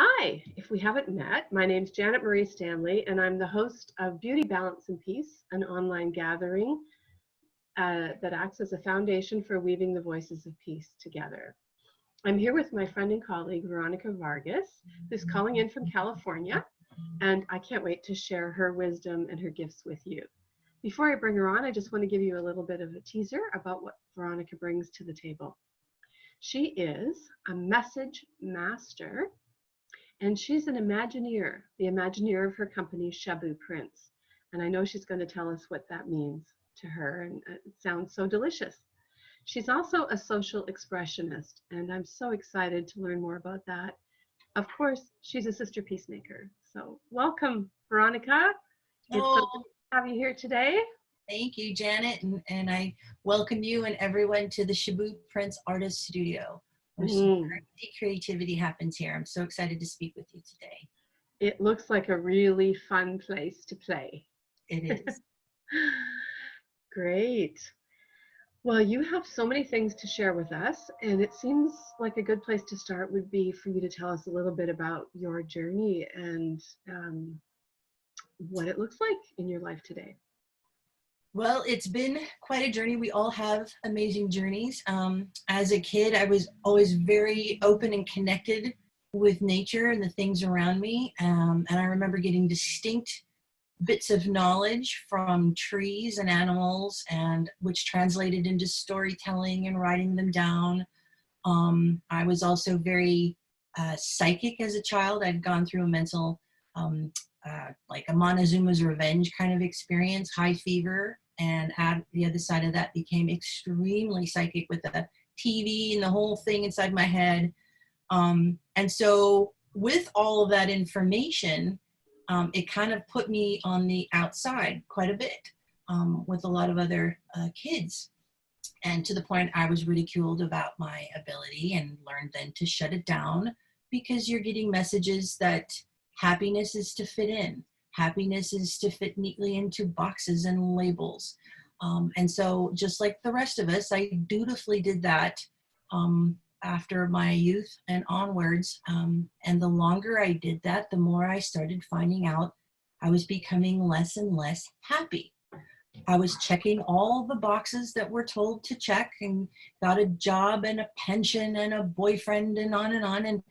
Hi, if we haven't met, my name's Janet Marie Stanley, and I'm the host of Beauty, Balance, and Peace, an online gathering that acts as a foundation for weaving the voices of peace together. I'm here with my friend and colleague, Veronica Vargas, who's calling in from California, and I can't wait to share her wisdom and her gifts with you. Before I bring her on, I just want to give you a little bit of a teaser about what Veronica brings to the table. She is a message master, and she's an Imagineer, the Imagineer of her company, Shaboo. And I know she's going to tell us what that means to her, and it sounds so delicious. She's also a social expressionist, and I'm so excited to learn more about that. Of course, she's a sister peacemaker. So welcome, Veronica. It's so Oh, good to have you here today. thank you, Janet. And I welcome you and everyone to the Shaboo Prince Artist Studio, where some crazy creativity happens here. I'm so excited to speak with you today. It looks like a really fun place to play. It is. Great. Well, you have so many things to share with us, and it seems like a good place to start would be for you to tell us a little bit about your journey and what it looks like in your life today. Well, it's been quite a journey. We all have amazing journeys. As a kid, I was always very open and connected with nature and the things around me. And I remember getting distinct bits of knowledge from trees and animals, and which translated into storytelling and writing them down. I was also very psychic as a child. I'd gone through a mental, like a Montezuma's Revenge kind of experience, high fever, and at the other side of that became extremely psychic with the TV and the whole thing inside my head. And so with all of that information, it kind of put me on the outside quite a bit with a lot of other kids. And to the point I was ridiculed about my ability, and learned then to shut it down, because you're getting messages that happiness is to fit in. Happiness is to fit neatly into boxes and labels. And so just like the rest of us, I dutifully did that after my youth and onwards. And the longer I did that, the more I started finding out I was becoming less and less happy. I was checking all the boxes that we're told to check, and got a job and a pension and a boyfriend and on,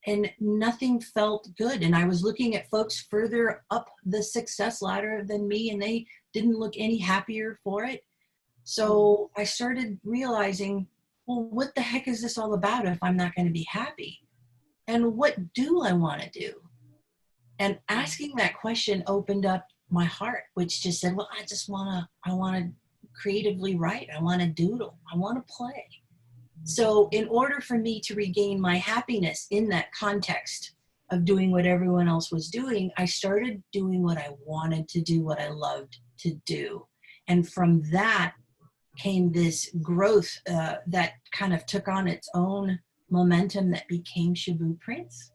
and nothing felt good. And I was looking at folks further up the success ladder than me, and they didn't look any happier for it. So I started realizing, well, what the heck is this all about if I'm not going to be happy? And what do I want to do? And asking that question opened up my heart, which just said, well, I want to creatively write. I want to doodle. I want to play. So in order for me to regain my happiness in that context of doing what everyone else was doing, I started doing what I wanted to do, what I loved to do. And from that came this growth that kind of took on its own momentum that became Shaboo Prince.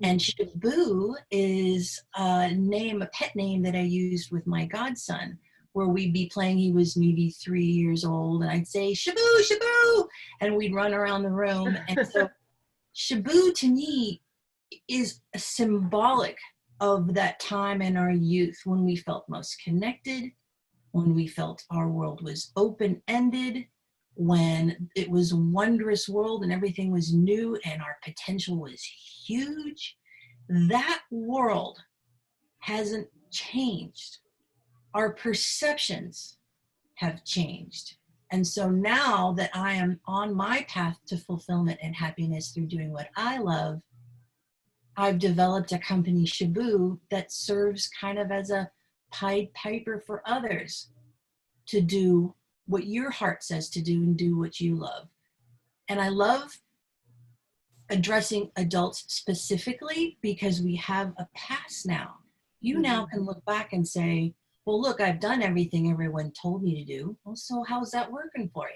And Shaboo is a pet name that I used with my godson, where we'd be playing. He was maybe 3 years old, and I'd say, Shaboo, Shaboo, and we'd run around the room. And so Shaboo to me is symbolic of that time in our youth when we felt most connected, when we felt our world was open-ended, when it was a wondrous world and everything was new and our potential was huge. That world hasn't changed. Our perceptions have changed. And so now that I am on my path to fulfillment and happiness through doing what I love, I've developed a company, Shaboo, that serves kind of as a Pied Piper for others to do what your heart says to do and do what you love. And I love addressing adults specifically because we have a past now. You now can look back and say, well, look, I've done everything everyone told me to do. Well, so how's that working for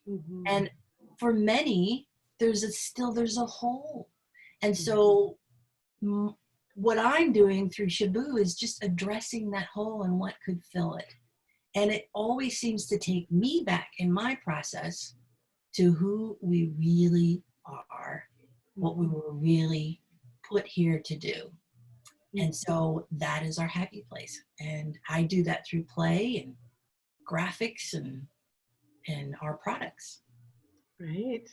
you? And for many, there's a hole. And so what I'm doing through Shaboo is just addressing that hole and what could fill it. And it always seems to take me back in my process to who we really are, what we were really put here to do. And so that is our happy place. And I do that through play and graphics and our products. Right.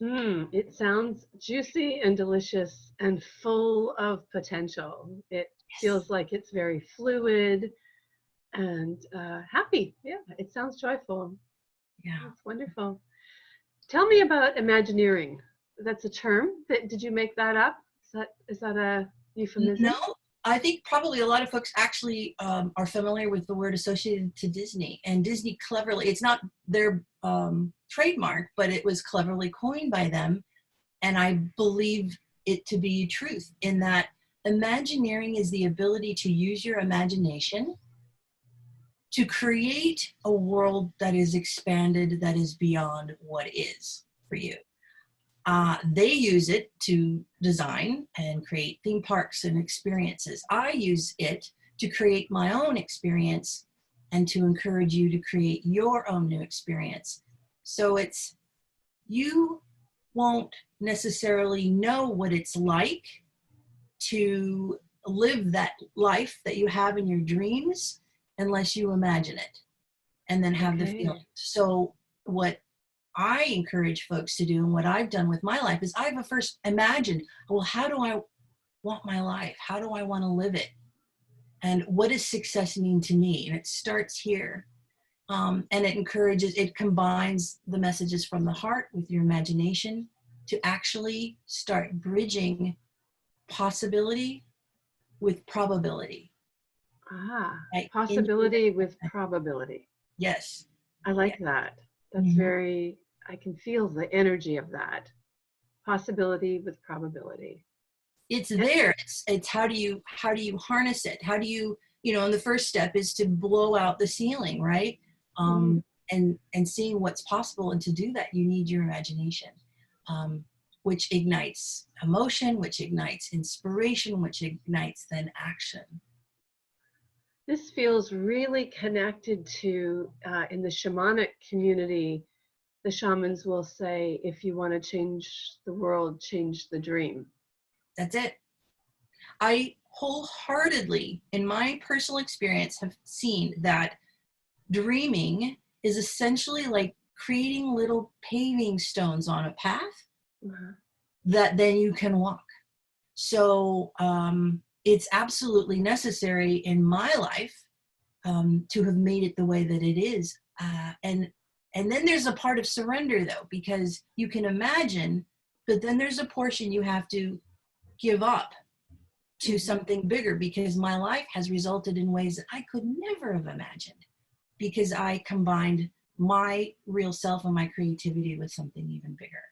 It sounds juicy and delicious and full of potential. It feels like it's very fluid and happy. Yeah, it sounds joyful. Yeah. It's wonderful. Tell me about Imagineering. That's a term. Did you make that up? Is that a euphemism? No, I think probably a lot of folks actually are familiar with the word associated to Disney, and Disney cleverly, it's not their trademark, but it was cleverly coined by them. And I believe it to be truth in that Imagineering is the ability to use your imagination to create a world that is expanded, that is beyond what is for you. They use it to design and create theme parks and experiences. I use it to create my own experience and to encourage you to create your own new experience. So it's, you won't necessarily know what it's like to live that life that you have in your dreams unless you imagine it and then have the feeling. So what I encourage folks to do, and what I've done with my life, is I've first imagined, well, how do I want my life? How do I want to live it? And what does success mean to me? And it starts here. And it combines the messages from the heart with your imagination to actually start bridging possibility with probability. Right? Possibility with probability. Yes. I like that. That's very, I can feel the energy of that. Possibility with probability. It's there. It's how do you harness it? How do you, and the first step is to blow out the ceiling, right? And seeing what's possible. And to do that, you need your imagination, which ignites emotion, which ignites inspiration, which ignites then action. This feels really connected to, in the shamanic community, the shamans will say, if you want to change the world, change the dream. That's it. I wholeheartedly, in my personal experience, have seen that dreaming is essentially like creating little paving stones on a path that then you can walk. So it's absolutely necessary in my life to have made it the way that it is. And then there's a part of surrender, though, because you can imagine, but then there's a portion you have to give up to something bigger, because my life has resulted in ways that I could never have imagined, because I combined my real self and my creativity with something even bigger.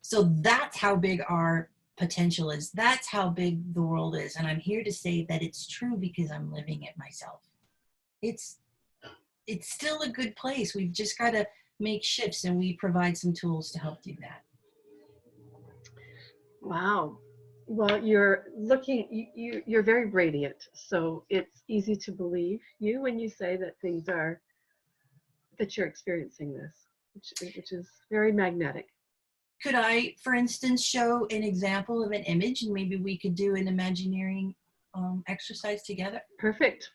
So that's how big our potential is. That's how big the world is. And I'm here to say that it's true because I'm living it myself. It's still a good place. We've just got to make shifts, and we provide some tools to help do that. Wow. Well, you're very radiant, so it's easy to believe you when you say that that you're experiencing this, which is very magnetic. Could I, for instance, show an example of an image, and maybe we could do an Imagineering exercise together? Perfect.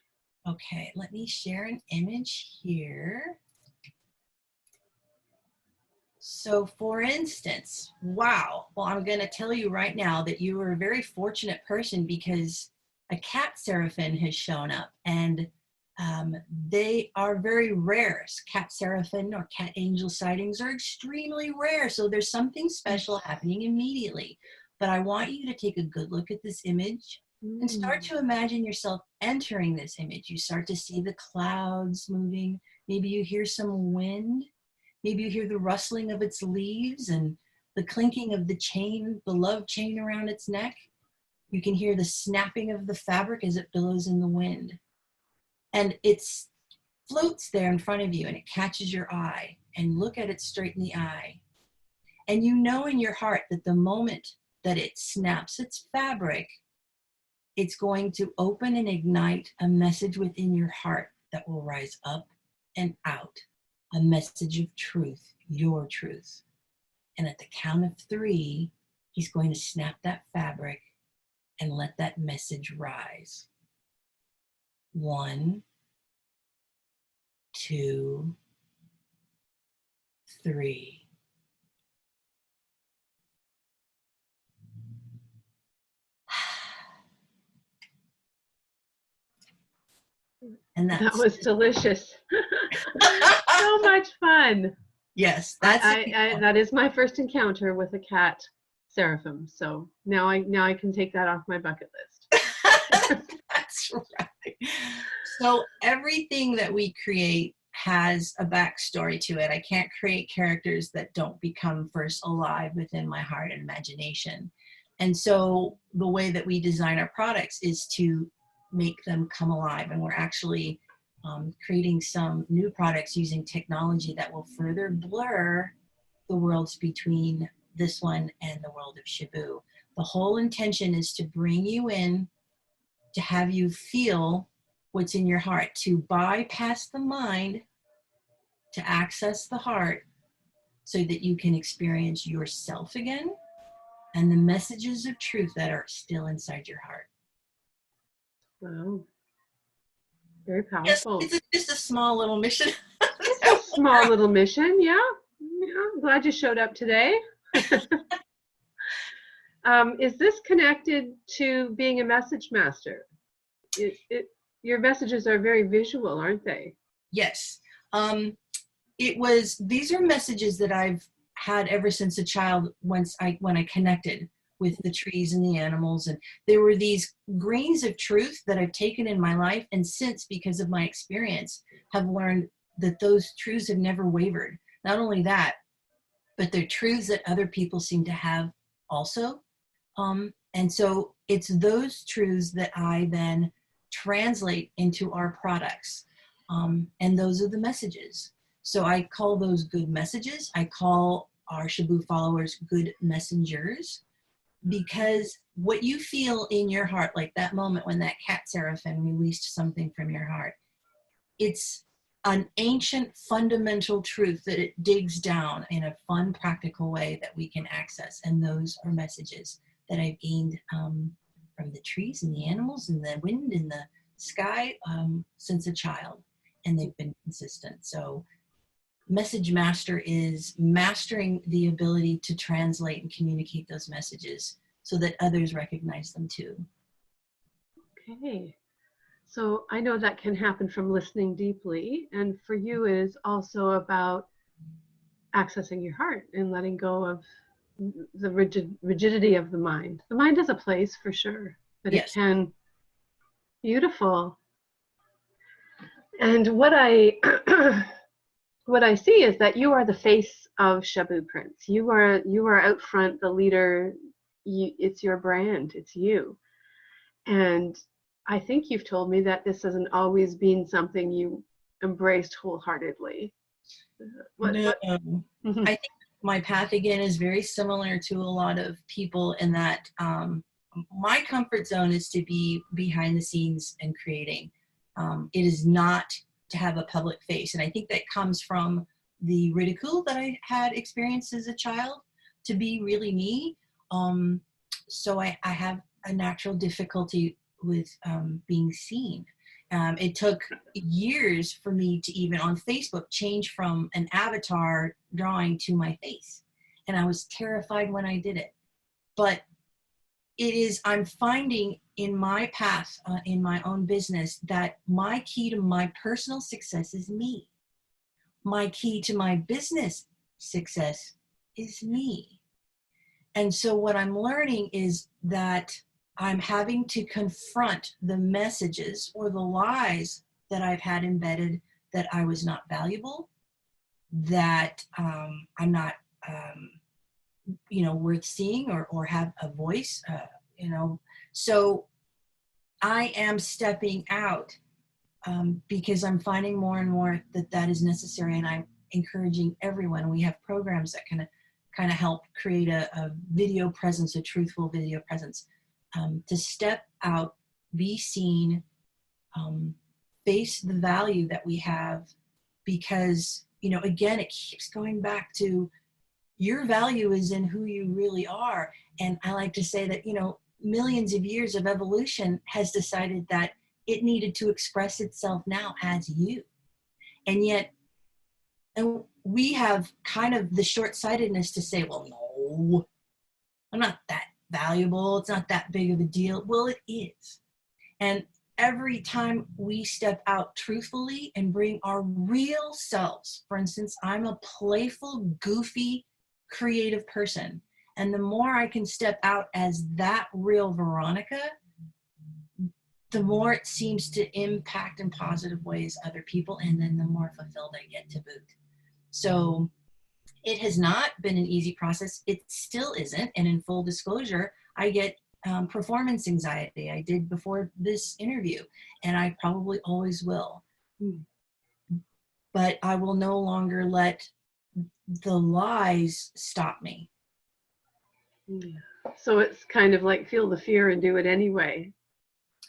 Okay, let me share an image here. So for instance, wow, well, I'm going to tell you right now that you are a very fortunate person, because a cat seraphim has shown up, and they are very rare. Cat seraphim or cat angel sightings are extremely rare. So there's something special happening immediately. But I want you to take a good look at this image and start to imagine yourself entering this image. You start to see the clouds moving. Maybe you hear some wind. Maybe you hear the rustling of its leaves and the clinking of the chain, the love chain around its neck. You can hear the snapping of the fabric as it billows in the wind. And it floats there in front of you, and it catches your eye, and look at it straight in the eye. And you know in your heart that the moment that it snaps its fabric, it's going to open and ignite a message within your heart that will rise up and out. A message of truth, your truth. And at the count of 3, He's going to snap that fabric and let that message rise. 1, 2, 3. And That was delicious. So much fun. Yes, that is my first encounter with a cat Seraphim. So now I can take that off my bucket list. That's right. So everything that we create has a backstory to it. I can't create characters that don't become first alive within my heart and imagination. And so the way that we design our products is to make them come alive. And we're actually creating some new products using technology that will further blur the worlds between this one and the world of Shaboo. The whole intention is to bring you in, to have you feel what's in your heart, to bypass the mind, to access the heart, so that you can experience yourself again and the messages of truth that are still inside your heart. Wow. Very powerful. Yes, it's just a small little mission. It's a small little mission, yeah. I'm glad you showed up today. Is this connected to being a message master? Your messages are very visual, aren't they? Yes. These are messages that I've had ever since a child when I connected with the trees and the animals, and there were these grains of truth that I've taken in my life, and since, because of my experience, have learned that those truths have never wavered. Not only that, but they're truths that other people seem to have also. And so it's those truths that I then translate into our products. And those are the messages. So I call those good messages. I call our Shaboo followers good messengers, because what you feel in your heart, like that moment when that cat Seraphim released something from your heart, it's an ancient fundamental truth that it digs down in a fun, practical way that we can access. And those are messages that I've gained from the trees and the animals and the wind and the sky since a child, and they've been consistent. So message master is mastering the ability to translate and communicate those messages so that others recognize them too. Okay. So I know that can happen from listening deeply, and for you it is also about accessing your heart and letting go of the rigidity of the mind. The mind has a place for sure, but Yes. it can. Beautiful. And what I what I see is that you are the face of Shaboo Prince. You are out front, the leader. It's your brand. It's you. And I think you've told me that this hasn't always been something you embraced wholeheartedly. No. I think my path again is very similar to a lot of people in that my comfort zone is to be behind the scenes and creating. It is not to have a public face. And I think that comes from the ridicule that I had experienced as a child, to be really me. So I have a natural difficulty with being seen. It took years for me to even on Facebook change from an avatar drawing to my face. And I was terrified when I did it. But I'm finding in my path, in my own business, that my key to my personal success is me. My key to my business success is me. And so what I'm learning is that I'm having to confront the messages or the lies that I've had embedded, that I was not valuable, that I'm not, worth seeing or have a voice, So I am stepping out because I'm finding more and more that is necessary, and I'm encouraging everyone. We have programs that kind of help create a video presence, a truthful video presence, to step out, be seen, face the value that we have, because, again, it keeps going back to your value is in who you really are. And I like to say that, millions of years of evolution has decided that it needed to express itself now as you. And yet, and we have kind of the short-sightedness to say, well, no, I'm not that valuable. It's not that big of a deal. Well, it is. And every time we step out truthfully and bring our real selves, for instance, I'm a playful, goofy, creative person. And the more I can step out as that real Veronica, the more it seems to impact in positive ways other people, and then the more fulfilled I get to boot. So it has not been an easy process. It still isn't. And in full disclosure, I get performance anxiety. I did before this interview, and I probably always will. But I will no longer let the lies stop me. Yeah. So it's kind of like feel the fear and do it anyway.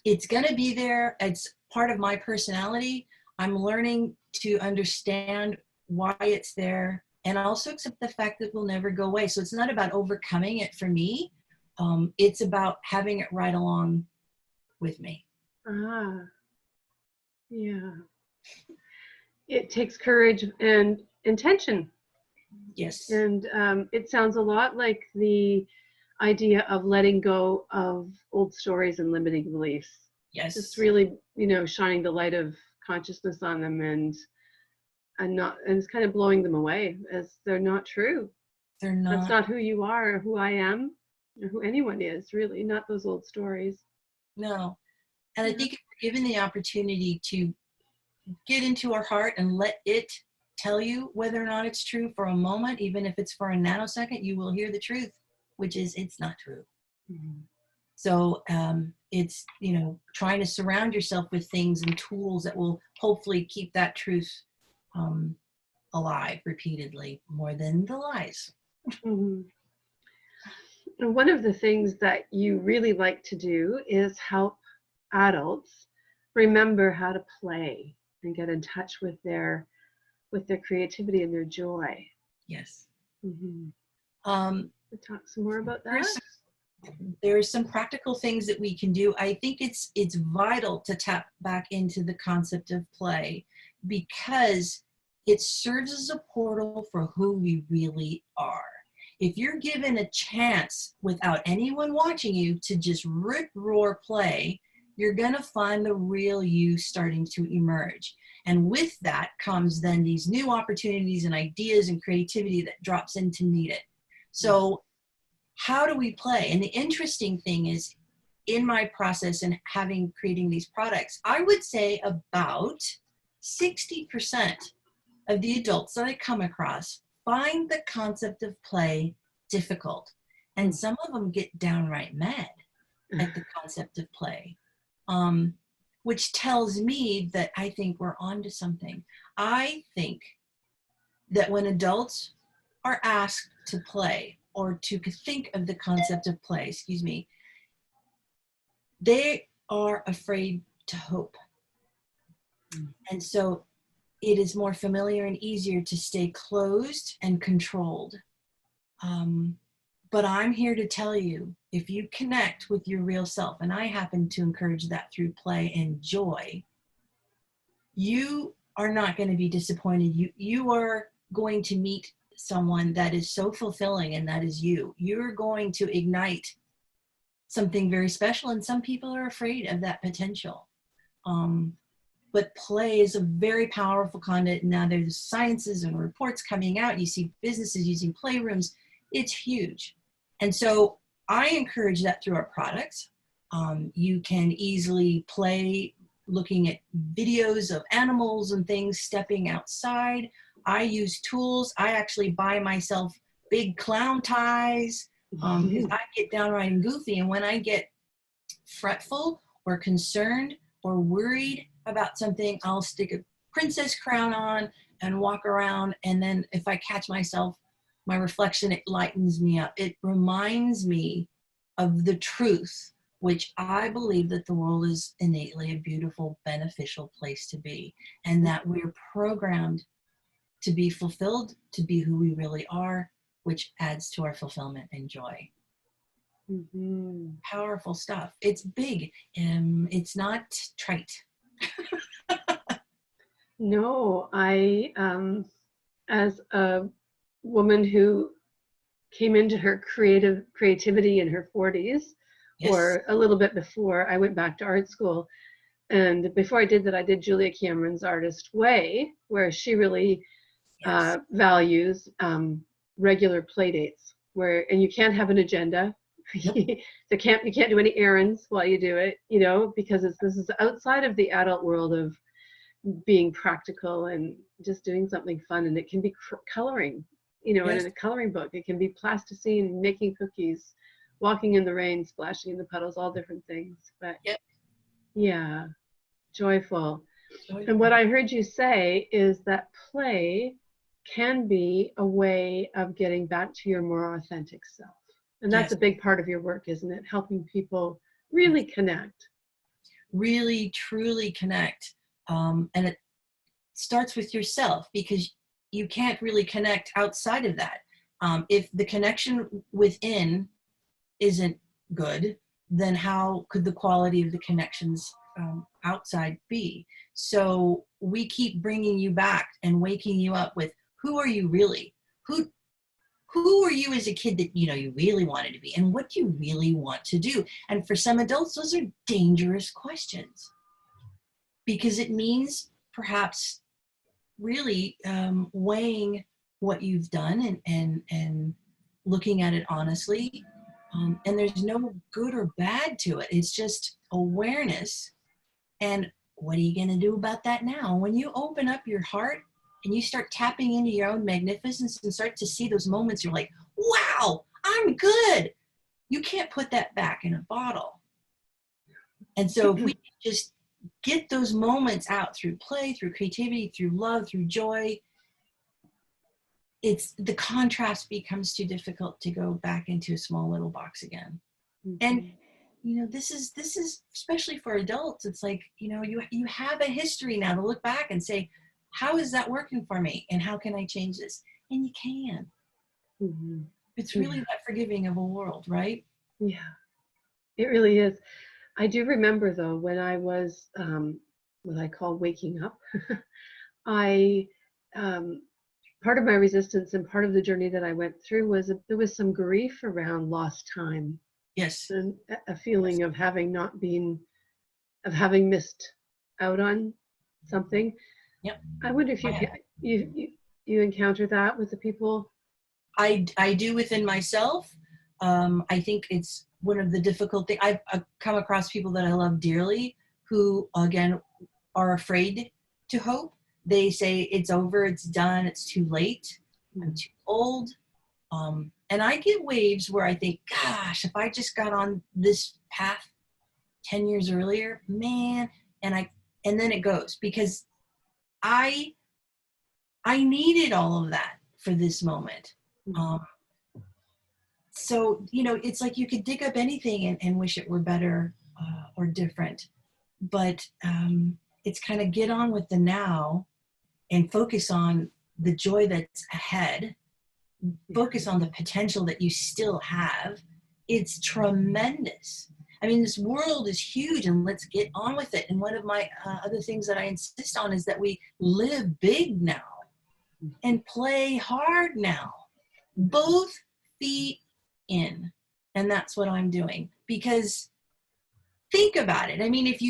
It's going to be there. It's part of my personality. I'm learning to understand why it's there, and also accept the fact that it will never go away. So it's not about overcoming it for me. It's about having it right along with me. Yeah. It takes courage and intention. Yes. And it sounds a lot like the idea of letting go of old stories and limiting beliefs. Yes. Just really, shining the light of consciousness on them and it's kind of blowing them away as they're not true. They're not. That's not who you are, or who I am, or who anyone is, really, not those old stories. No. And I think if we're given the opportunity to get into our heart and let it tell you whether or not it's true for a moment, even if it's for a nanosecond, you will hear the truth, which is it's not true. Mm-hmm. So it's, trying to surround yourself with things and tools that will hopefully keep that truth alive repeatedly more than the lies. Mm-hmm. And one of the things that you really like to do is help adults remember how to play and get in touch with their creativity and their joy. Yes. Mm-hmm. Talk some more about that. There's some practical things that we can do. I think it's vital to tap back into the concept of play, because it serves as a portal for who we really are. If you're given a chance without anyone watching you to just rip roar play, you're going to find the real you starting to emerge. And with that comes then these new opportunities and ideas and creativity that drops in to meet it. So how do we play? And the interesting thing is, in my process and creating these products, I would say about 60% of the adults that I come across find the concept of play difficult. And some of them get downright mad at the concept of play, which tells me that I think we're onto something. I think that when adults are asked to play, or to think of the concept of play, they are afraid to hope. And so it is more familiar and easier to stay closed and controlled. But I'm here to tell you, if you connect with your real self, and I happen to encourage that through play and joy, you are not going to be disappointed. You are going to meet someone that is so fulfilling, and that is you. You're going to ignite something very special, and some people are afraid of that potential. But play is a very powerful conduit. Now there's sciences and reports coming out. You see businesses using playrooms. It's huge. And so I encourage that through our products. You can easily play looking at videos of animals and things stepping outside. I use tools. I actually buy myself big clown ties because I get downright and goofy. And when I get fretful or concerned or worried about something, I'll stick a princess crown on and walk around. And then if I catch myself, my reflection, it lightens me up. It reminds me of the truth, which I believe that the world is innately a beautiful, beneficial place to be, and that we're programmed to be fulfilled, to be who we really are, which adds to our fulfillment and joy. Mm-hmm. Powerful stuff. It's big. It's not trite. No, I, as a woman who came into her creativity in her 40s, Yes. or a little bit before, I went back to art school. And before I did that, I did Julia Cameron's Artist Way, where she really Yes. values regular play dates, and you can't have an agenda. Nope. You can't do any errands while you do it, because this is outside of the adult world of being practical and just doing something fun. And it can be coloring, and Yes. in a coloring book, it can be plasticine, making cookies, walking in the rain, splashing in the puddles, all different things. But Yep. yeah, joyful. Joyful. And what I heard you say is that play can be a way of getting back to your more authentic self. And that's Yes. a big part of your work, isn't it? Helping people really connect. Really, truly connect. And it starts with yourself, because you can't really connect outside of that. If the connection within isn't good, then how could the quality of the connections outside be? So we keep bringing you back and waking you up with, who are you really? Who were you as a kid that you really wanted to be, and what do you really want to do? And for some adults, those are dangerous questions, because it means perhaps really weighing what you've done and looking at it honestly. And there's no good or bad to it. It's just awareness. And what are you going to do about that now? When you open up your heart and you start tapping into your own magnificence and start to see those moments, you're like, wow, I'm good. You can't put that back in a bottle. And so if we just get those moments out through play, through creativity, through love, through joy, the contrast becomes too difficult to go back into a small little box again. Mm-hmm. And this is especially for adults. It's like, you have a history now to look back and say, how is that working for me? And how can I change this? And you can. Mm-hmm. It's really that forgiving of a world, right? Yeah, it really is. I do remember, though, when I was what I call waking up, I part of my resistance and part of the journey that I went through was there was some grief around lost time. Yes. And a feeling of having missed out on something. Yep. I wonder if you encounter that with the people. I do within myself. I think it's one of the difficult things. I've come across people that I love dearly who, again, are afraid to hope. They say it's over, it's done, it's too late, I'm too old. And I get waves where I think, gosh, if I just got on this path 10 years earlier, man, and then it goes, because I needed all of that for this moment. So, it's like you could dig up anything and wish it were better or different. But it's kind of get on with the now and focus on the joy that's ahead. Focus on the potential that you still have. It's tremendous. I mean, this world is huge, and let's get on with it. And one of my other things that I insist on is that we live big now and play hard now. Both feet in. And that's what I'm doing. Because think about it. I mean, if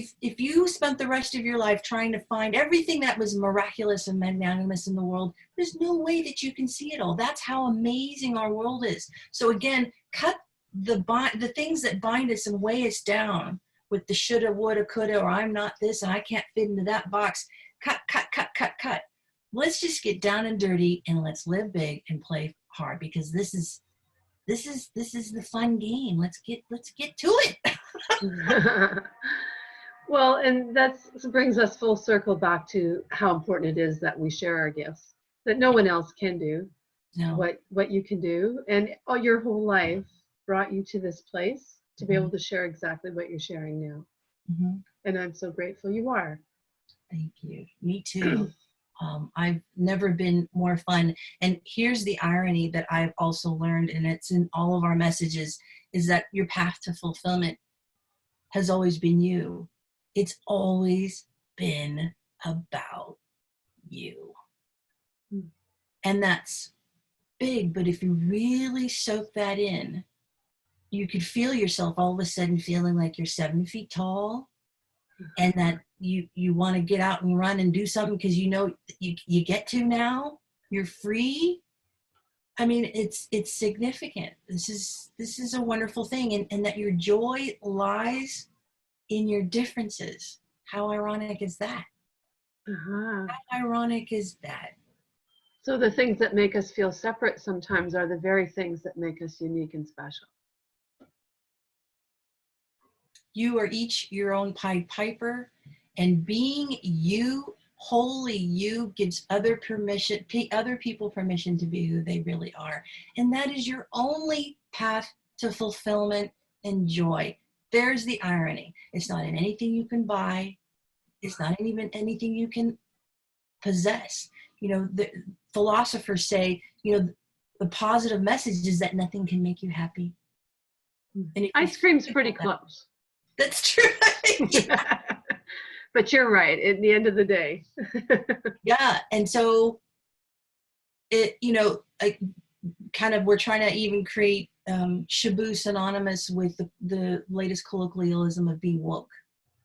you spent the rest of your life trying to find everything that was miraculous and magnanimous in the world, there's no way that you can see it all. That's how amazing our world is. So again, cut the things that bind us and weigh us down with the shoulda, woulda, coulda, or I'm not this and I can't fit into that box. Cut. Let's just get down and dirty and let's live big and play hard, because this is the fun game. Let's get to it. Well, and that brings us full circle back to how important it is that we share our gifts, that no one else can do. No. What you can do, and your whole life brought you to this place to be able to share exactly what you're sharing now. And I'm so grateful you are. Thank you. Me too. I've never been more fun. And here's the irony that I've also learned, and it's in all of our messages, is that your path to fulfillment has always been you. It's always been about you. Mm. And that's big, but if you really soak that in, you could feel yourself all of a sudden feeling like you're 7 feet tall, and that you want to get out and run and do something because you know you get to now. You're free. I mean, it's significant. This is a wonderful thing, and that your joy lies in your differences. How ironic is that? Uh-huh. How ironic is that? So the things that make us feel separate sometimes are the very things that make us unique and special. You are each your own Pied Piper, and being you, wholly you, gives other people permission to be who they really are. And that is your only path to fulfillment and joy. There's the irony. It's not in anything you can buy. It's not even anything you can possess. You know, the philosophers say, you know, the positive message is that nothing can make you happy. And Ice cream's pretty close. That's true. But you're right, at the end of the day. Yeah. And so it, you know, like kind of, we're trying to even create Shaboo synonymous with the latest colloquialism of being woke.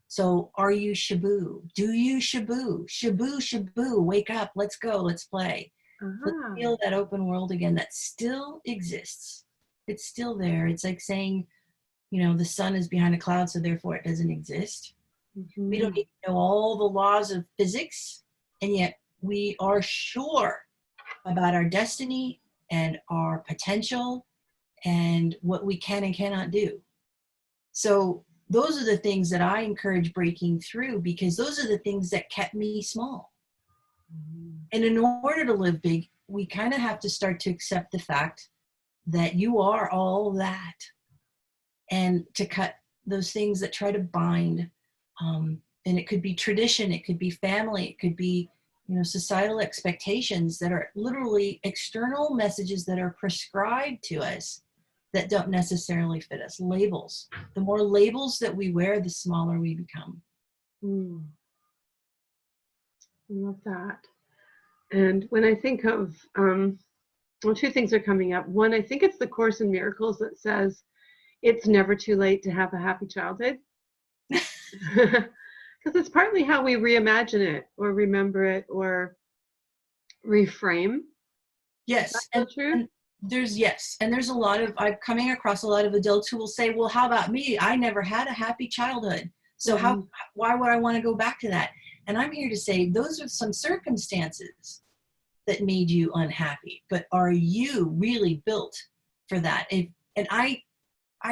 So are you Shaboo? Do you Shaboo? Shaboo, Shaboo, wake up, let's go, let's play. Let's feel that open world again that still exists. It's still there. It's like saying, you know, the sun is behind a cloud, so therefore it doesn't exist. Mm-hmm. We don't need to know all the laws of physics, and yet we are sure about our destiny and our potential and what we can and cannot do. So those are the things that I encourage breaking through, because those are the things that kept me small. Mm-hmm. And in order to live big, we kind of have to start to accept the fact that you are all that, and to cut those things that try to bind. And it could be tradition, it could be family, it could be, you know, societal expectations that are literally external messages that are prescribed to us that don't necessarily fit us. Labels. The more labels that we wear, the smaller we become. Mm. I love that. And when I think of, well, two things are coming up. One, I think it's the Course in Miracles that says it's never too late to have a happy childhood. Because it's partly how we reimagine it or remember it or reframe. Yes. That's true. And there's a lot of, I'm coming across a lot of adults who will say, well, how about me? I never had a happy childhood. So why would I want to go back to that? And I'm here to say those are some circumstances that made you unhappy, but are you really built for that? And I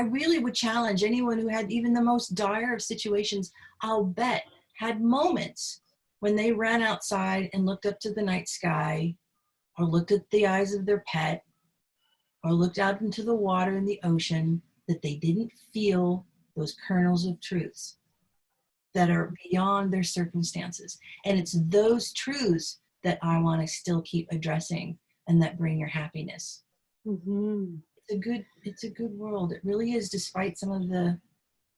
really would challenge anyone who had even the most dire of situations, I'll bet, had moments when they ran outside and looked up to the night sky, or looked at the eyes of their pet, or looked out into the water in the ocean, that they didn't feel those kernels of truths that are beyond their circumstances. And it's those truths that I want to still keep addressing, and that bring your happiness. Mm-hmm. It's a good world. It really is, despite some of the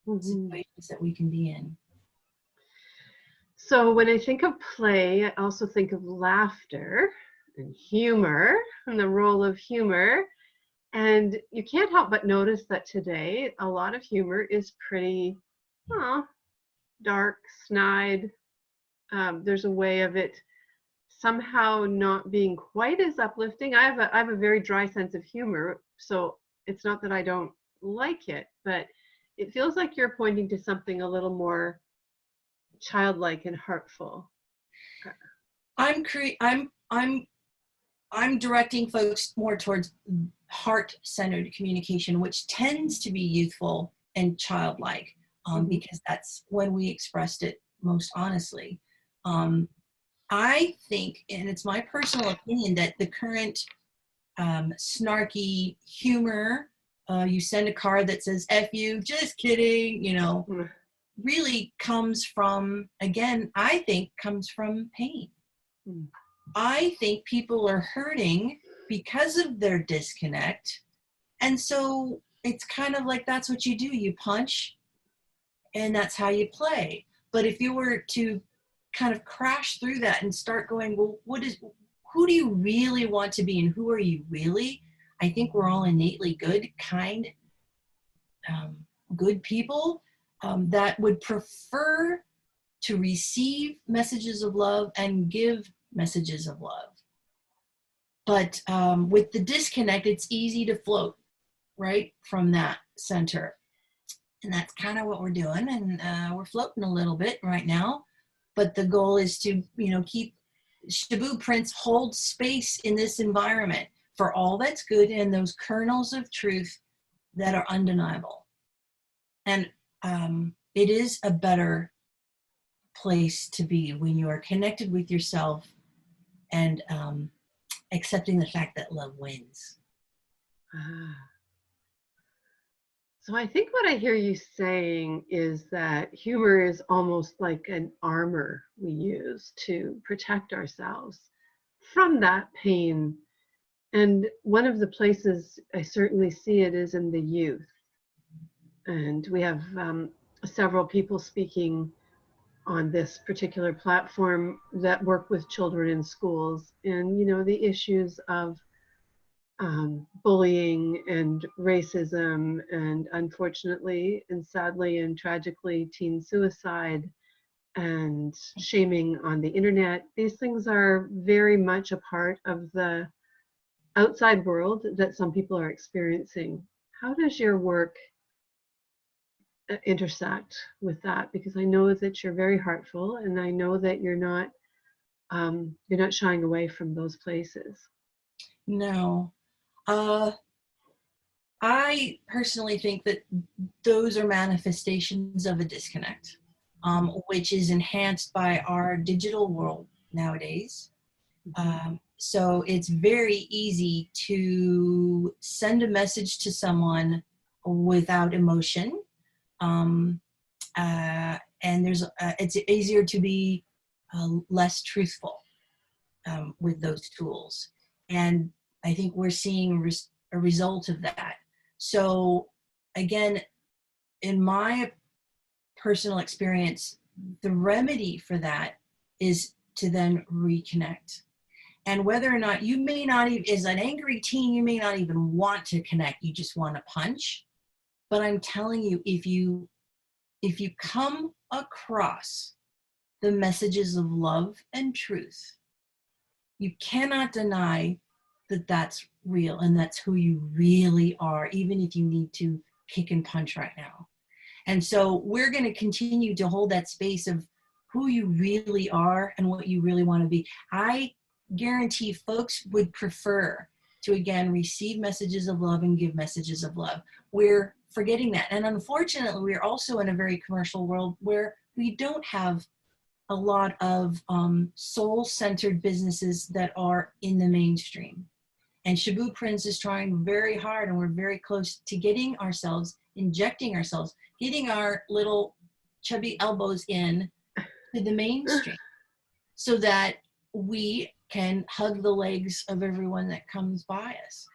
situations that we can be in. So when I think of play, I also think of laughter and humor and the role of humor. And you can't help but notice that today a lot of humor is pretty dark, snide. There's a way of it somehow not being quite as uplifting. I have a very dry sense of humor, so it's not that I don't like it, but it feels like you're pointing to something a little more childlike and heartful. I'm directing folks more towards heart-centered communication, which tends to be youthful and childlike, because that's when we expressed it most honestly. I think, and it's my personal opinion, that the current snarky humor, you send a card that says F you, just kidding, you know, really comes from, again, I think comes from pain. Mm. I think people are hurting because of their disconnect. And so it's kind of like that's what you do. You punch and that's how you play. But if you were to kind of crash through that and start going, well, who do you really want to be and who are you really? I think we're all innately good, kind, good people that would prefer to receive messages of love and give messages of love. But with the disconnect, it's easy to float right from that center. And that's kind of what we're doing. And we're floating a little bit right now. But the goal is to, keep Shaboo prints hold space in this environment for all that's good and those kernels of truth that are undeniable. And it is a better place to be when you are connected with yourself and accepting the fact that love wins. So I think what I hear you saying is that humor is almost like an armor we use to protect ourselves from that pain. And one of the places I certainly see it is in the youth. And we have several people speaking on this particular platform that work with children in schools, and the issues of bullying and racism, and unfortunately and sadly and tragically teen suicide and shaming on the internet. These things are very much a part of the outside world that some people are experiencing. How does your work intersect with that? Because I know that you're very heartful, and I know that you're not shying away from those places. No. I personally think that those are manifestations of a disconnect, which is enhanced by our digital world nowadays. So it's very easy to send a message to someone without emotion. And it's easier to be less truthful with those tools. And I think we're seeing a result of that. So again, in my personal experience, the remedy for that is to then reconnect. And whether or not you may not even, as an angry teen, you may not even want to connect, you just want to punch. But I'm telling you, if you come across the messages of love and truth, you cannot deny that that's real and that's who you really are, even if you need to kick and punch right now. And so we're going to continue to hold that space of who you really are and what you really want to be. I guarantee folks would prefer to, again, receive messages of love and give messages of love. We're forgetting that. And unfortunately, we're also in a very commercial world where we don't have a lot of soul-centered businesses that are in the mainstream. And Shaboo Prince is trying very hard, and we're very close to getting ourselves, injecting ourselves, getting our little chubby elbows in to the mainstream so that we can hug the legs of everyone that comes by us.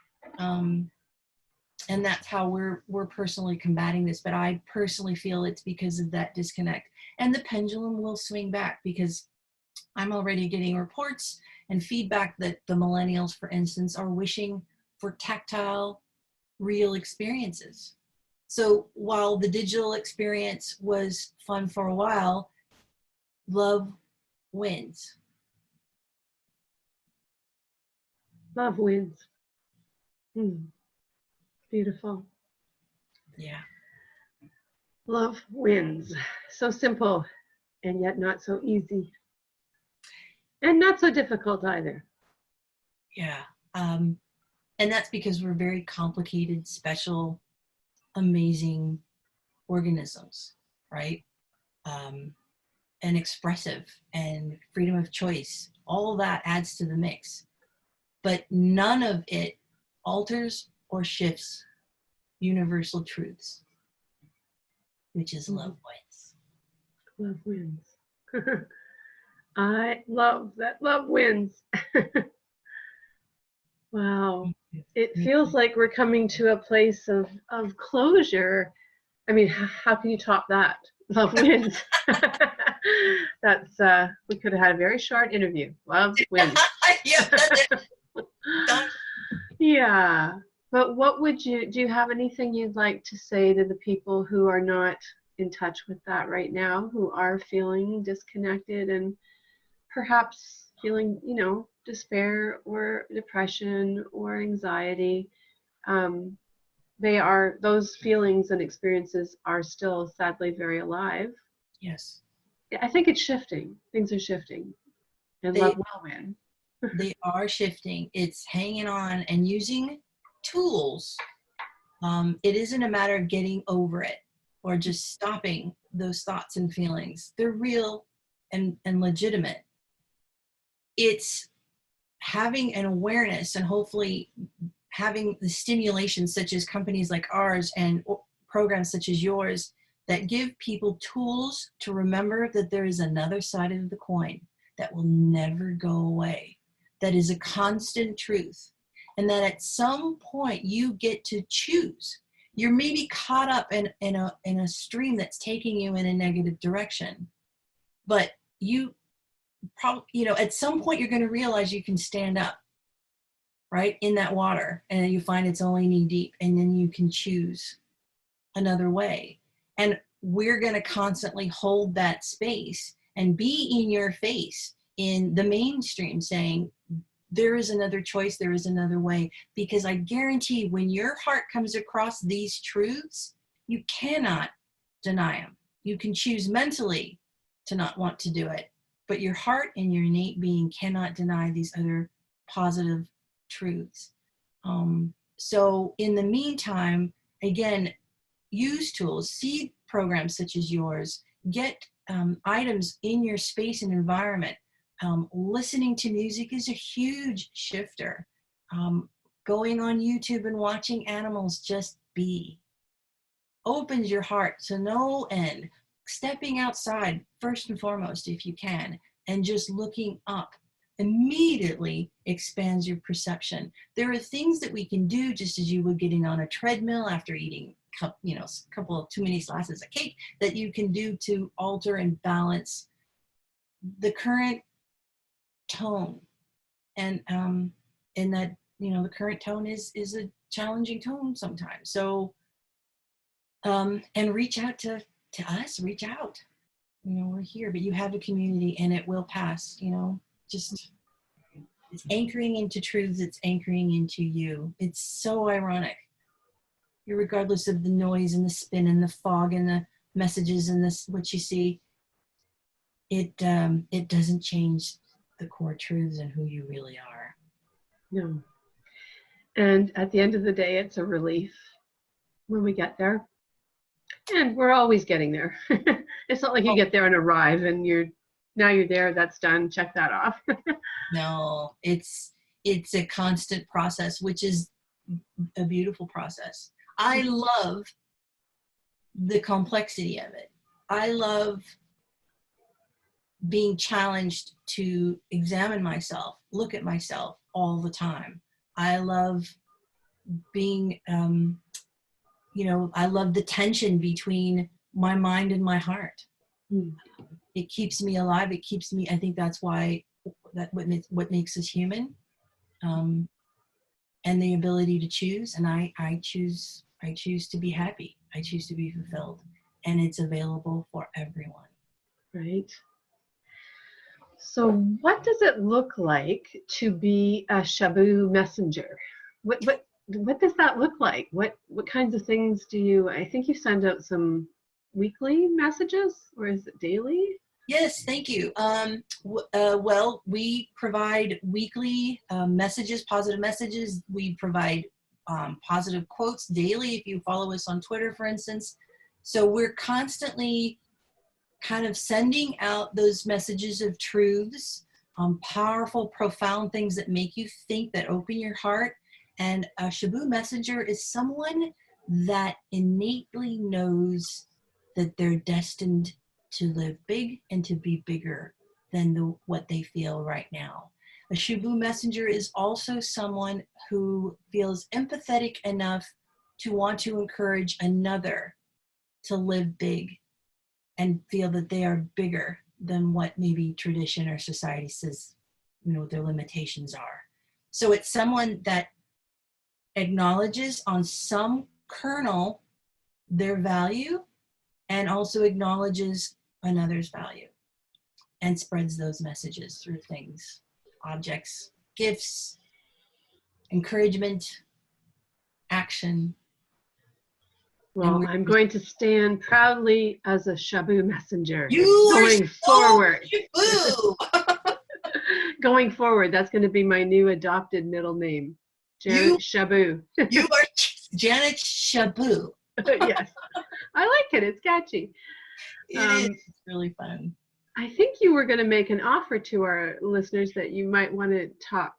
And that's how we're personally combating this. But I personally feel it's because of that disconnect. And the pendulum will swing back, because I'm already getting reports and feedback that the millennials, for instance, are wishing for tactile, real experiences. So while the digital experience was fun for a while, love wins. Love wins. Beautiful. Yeah. Love wins. So simple, and yet not so easy. And not so difficult either. Yeah. And that's because we're very complicated, special, amazing organisms, right? And expressive and freedom of choice. All that adds to the mix. But none of it alters or shifts universal truths, which is love wins. Love wins. I love that. Love wins. Wow. It Me feels too. like we're coming to a place of closure. I mean, how can you top that? Love wins. That's we could have had a very short interview. Love wins. Yeah, that's it. Done. Yeah. But what would you do you have anything you'd like to say to the people who are not in touch with that right now, who are feeling disconnected and perhaps feeling, despair or depression or anxiety? Um, those feelings and experiences are still sadly very alive. Yes. I think it's shifting. Things are shifting, and love They will win. they are shifting. It's hanging on and using tools. It isn't a matter of getting over it or just stopping those thoughts and feelings. They're real and legitimate. It's having an awareness and hopefully having the stimulation such as companies like ours and programs such as yours that give people tools to remember that there is another side of the coin that will never go away, that is a constant truth, and that at some point you get to choose. You're maybe caught up in a stream that's taking you in a negative direction, but you probably, at some point you're going to realize you can stand up right in that water and you find it's only knee deep and then you can choose another way. And we're going to constantly hold that space and be in your face in the mainstream saying there is another choice, there is another way, because I guarantee when your heart comes across these truths, you cannot deny them. You can choose mentally to not want to do it, but your heart and your innate being cannot deny these other positive truths. So in the meantime, again, use tools, see programs such as yours, get items in your space and environment. Listening to music is a huge shifter. Going on YouTube and watching animals just be opens your heart to no end. Stepping outside, first and foremost, if you can, and just looking up immediately expands your perception. There are things that we can do just as you would getting on a treadmill after eating a couple of too many slices of cake that you can do to alter and balance the current tone. And that, the current tone is a challenging tone sometimes. So and reach out to us, reach out. We're here, but you have a community and it will pass, just it's anchoring into truths, it's anchoring into you. It's so ironic. Regardless of the noise and the spin and the fog and the messages and this what you see, it doesn't change the core truths and who you really are. No. And at the end of the day, it's a relief when we get there. And we're always getting there. It's not like you get there and arrive and you're there, that's done, check that off. No, it's a constant process, which is a beautiful process. I love the complexity of it. I love being challenged to examine myself, look at myself all the time. I love being, I love the tension between my mind and my heart. It keeps me alive. It keeps me, I think that's why, what makes us human. And the ability to choose. And I choose to be happy. I choose to be fulfilled. And it's available for everyone. Right. So what does it look like to be a Shaboo messenger? What does that look like? What kinds of things do you, I think you send out some weekly messages, or is it daily? Yes, thank you. Well, we provide weekly messages, positive messages. We provide positive quotes daily if you follow us on Twitter, for instance. So we're constantly kind of sending out those messages of truths, powerful, profound things that make you think, that open your heart. And a Shaboo messenger is someone that innately knows that they're destined to live big and to be bigger than what they feel right now. A Shaboo messenger is also someone who feels empathetic enough to want to encourage another to live big and feel that they are bigger than what maybe tradition or society says, their limitations are. So it's someone that acknowledges on some kernel their value and also acknowledges another's value and spreads those messages through things, objects, gifts, encouragement, action. Well, I'm going to stand proudly as a Shaboo messenger going forward. Shaboo. Going forward, that's going to be my new adopted middle name, Janet Shaboo. You are Janet Shaboo. Yes, I like it. It's catchy. It is. It's really fun. I think you were going to make an offer to our listeners that you might want to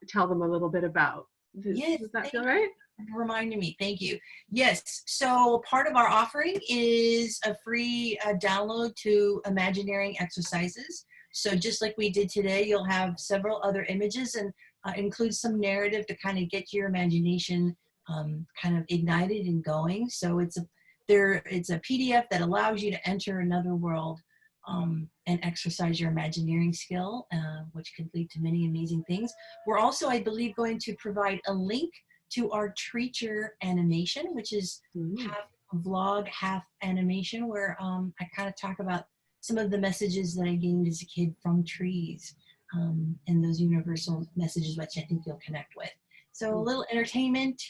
tell them a little bit about. Does that feel right? Reminding me. Thank you. Yes. So part of our offering is a free download to Imagineering exercises. So just like we did today, you'll have several other images and include some narrative to kind of get your imagination kind of ignited and going. So it's a PDF that allows you to enter another world and exercise your Imagineering skill, which can lead to many amazing things. We're also, I believe, going to provide a link to our Treacher animation, which is half vlog, half animation, where I kind of talk about some of the messages that I gained as a kid from trees and those universal messages, which I think you'll connect with. So a little entertainment,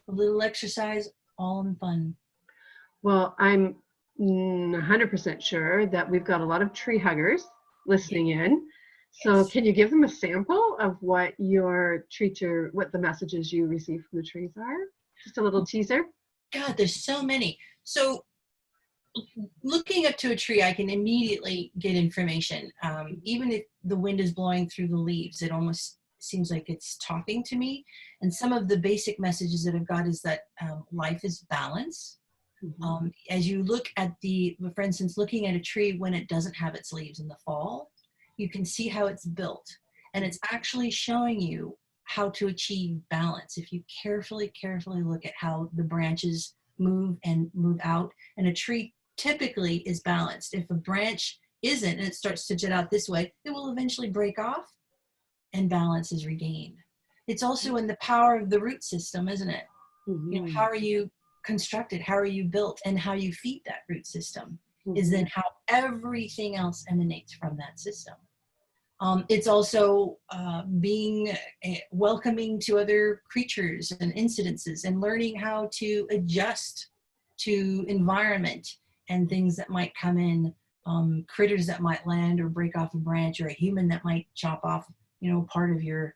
a little exercise, all in fun. Well, I'm 100% sure that we've got a lot of tree huggers listening in. So can you give them a sample of what what the messages you receive from the trees are? Just a little teaser. God, there's so many. So looking up to a tree, I can immediately get information. Even if the wind is blowing through the leaves, it almost seems like it's talking to me. And some of the basic messages that I've got is that life is balance. As you look at for instance, looking at a tree when it doesn't have its leaves in the fall, you can see how it's built. And it's actually showing you how to achieve balance. If you carefully look at how the branches move out, and a tree typically is balanced. If a branch isn't and it starts to jet out this way, it will eventually break off and balance is regained. It's also in the power of the root system, isn't it? How are you constructed? How are you built? And how you feed that root system is then how everything else emanates from that system. It's also being welcoming to other creatures and incidences and learning how to adjust to environment and things that might come in, critters that might land or break off a branch, or a human that might chop off, part of your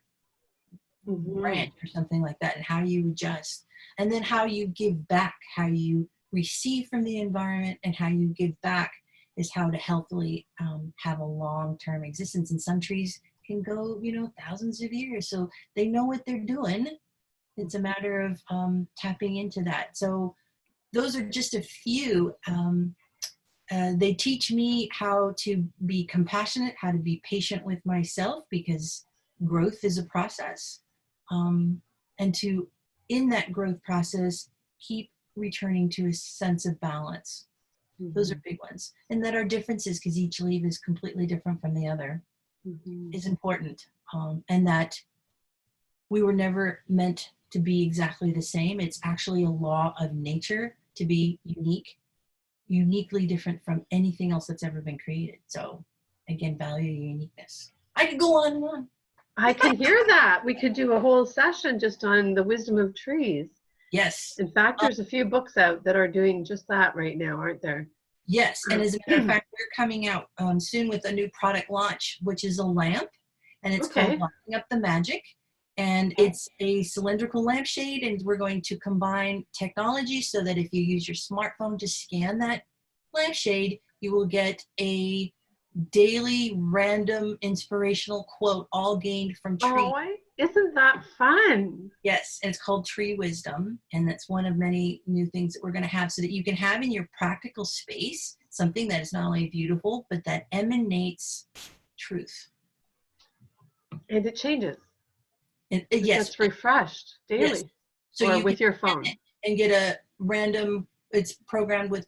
branch or something like that, and how you adjust. And then how you give back, how you receive from the environment and how you give back is how to healthily have a long-term existence. And some trees can go, thousands of years. So they know what they're doing. It's a matter of tapping into that. So those are just a few. They teach me how to be compassionate, how to be patient with myself, because growth is a process. And to, in that growth process, keep returning to a sense of balance. Those are big ones. And that our differences, because each leaf is completely different from the other, is important. And that we were never meant to be exactly the same. It's actually a law of nature to be uniquely different from anything else that's ever been created. So again, value your uniqueness. I could go on and on. I can hear that. We could do a whole session just on the wisdom of trees. Yes. In fact, there's a few books out that are doing just that right now, aren't there? Yes. And as a matter of fact, we're coming out soon with a new product launch, which is a lamp, and it's called Lighting Up the Magic. And it's a cylindrical lampshade, and we're going to combine technology so that if you use your smartphone to scan that lampshade, you will get a daily random inspirational quote, all gained from trees. Oh, isn't that fun? Yes, and it's called Tree Wisdom, and that's one of many new things that we're going to have so that you can have in your practical space something that is not only beautiful, but that emanates truth. And it changes. It Yes, gets refreshed yes. daily So or you can with your scan phone. it and get a random, it's programmed with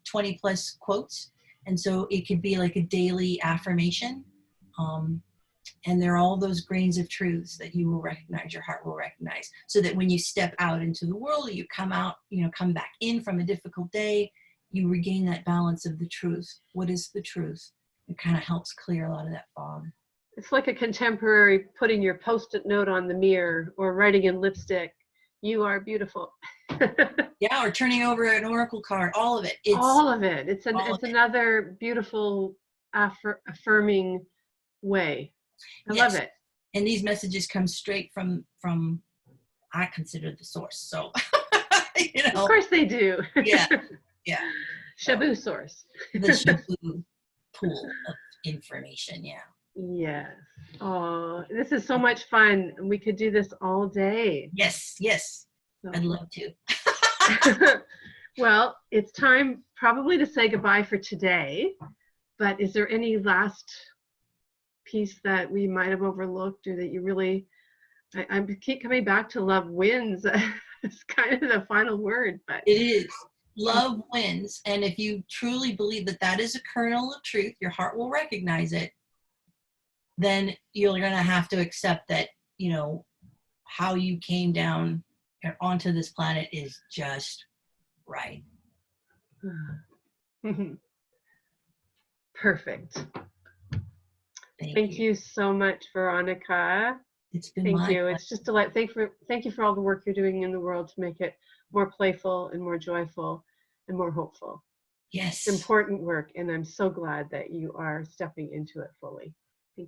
20 plus quotes. And so it could be like a daily affirmation. Um, and there are all those grains of truths that you will recognize, your heart will recognize, so that when you step out into the world, you come out, come back in from a difficult day, you regain that balance of the truth. What is the truth? It kind of helps clear a lot of that fog. It's like a contemporary putting your post-it note on the mirror or writing in lipstick, "You are beautiful." Yeah, or turning over an oracle card, all of it. All of it. It's all of it. another beautiful affirming way. I love Yes. it. And these messages come straight from I consider the source. So Of course they do. Yeah. So, Shaboo source. the Shaboo pool of information. Yeah. Yes. Oh, this is so much fun. We could do this all day. Yes. So. I'd love to. Well, it's time probably to say goodbye for today. But is there any last piece that we might have overlooked, or that you really, I keep coming back to love wins. It's kind of the final word, but It is. Love wins. And if you truly believe that that is a kernel of truth, your heart will recognize it, then you're going to have to accept that, how you came down onto this planet is just right. Perfect. Thank you so much, Veronica. It's been Thank my you. pleasure. It's just thank you for all the work you're doing in the world to make it more playful and more joyful and more hopeful. Yes. Important work, and I'm so glad that you are stepping into it fully.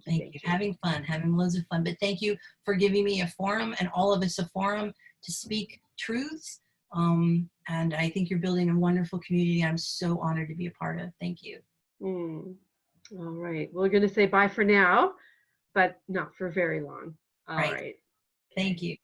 Thank you. Having fun, having loads of fun. But thank you for giving me a forum and all of us a forum to speak truths. And I think you're building a wonderful community I'm so honored to be a part of. Thank you. All right. We're going to say bye for now, but not for very long. All right. Thank you.